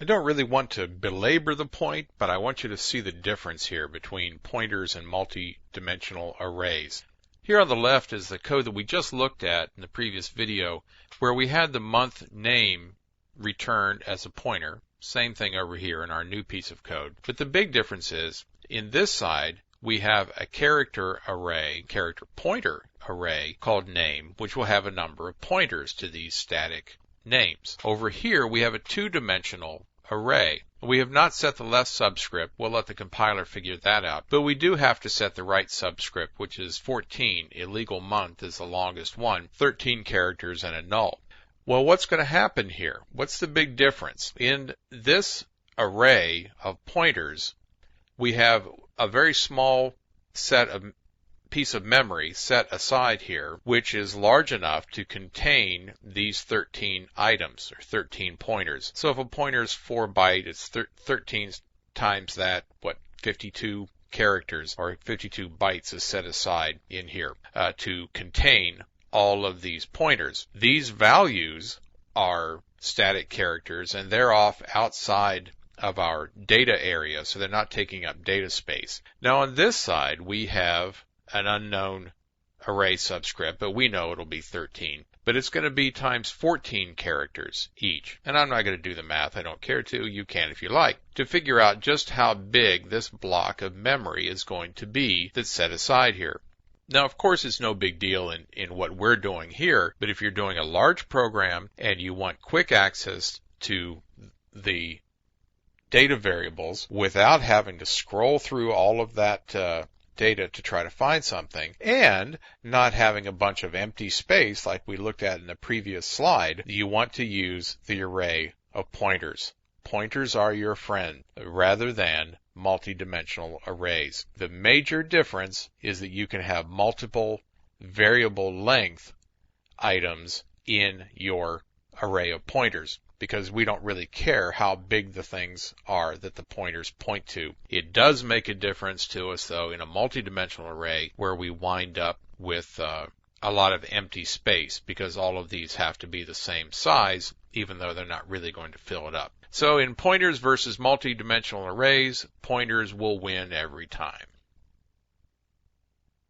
I don't really want to belabor the point, but I want you to see the difference here between pointers and multi-dimensional arrays. Here on the left is the code that we just looked at in the previous video, where we had the month name returned as a pointer. Same thing over here in our new piece of code. But the big difference is, in this side, we have a character array, character pointer array called name, which will have a number of pointers to these static names. Over here, we have a two-dimensional array. We have not set the left subscript. We'll let the compiler figure that out. But we do have to set the right subscript, which is 14. Illegal month is the longest one, 13 characters and a null. Well, what's going to happen here? What's the big difference? In this array of pointers, we have a very small piece of memory set aside here, which is large enough to contain these 13 items, or 13 pointers. So if a pointer is 4 byte, it's 13 times that, 52 characters, or 52 bytes is set aside in here to contain all of these pointers. These values are static characters, and they're off outside of our data area, so they're not taking up data space. Now on this side, we have an unknown array subscript, but we know it'll be 13. But it's going to be times 14 characters each. And I'm not going to do the math. I don't care to. You can if you like. To figure out just how big this block of memory is going to be that's set aside here. Now, of course, it's no big deal in what we're doing here, but if you're doing a large program and you want quick access to the data variables without having to scroll through all of that data to try to find something, and not having a bunch of empty space like we looked at in the previous slide, you want to use the array of pointers. Pointers are your friend rather than multi-dimensional arrays. The major difference is that you can have multiple variable length items in your array of pointers, because we don't really care how big the things are that the pointers point to. It does make a difference to us, though, in a multi-dimensional array where we wind up with a lot of empty space, because all of these have to be the same size, even though they're not really going to fill it up. So in pointers versus multi-dimensional arrays, pointers will win every time.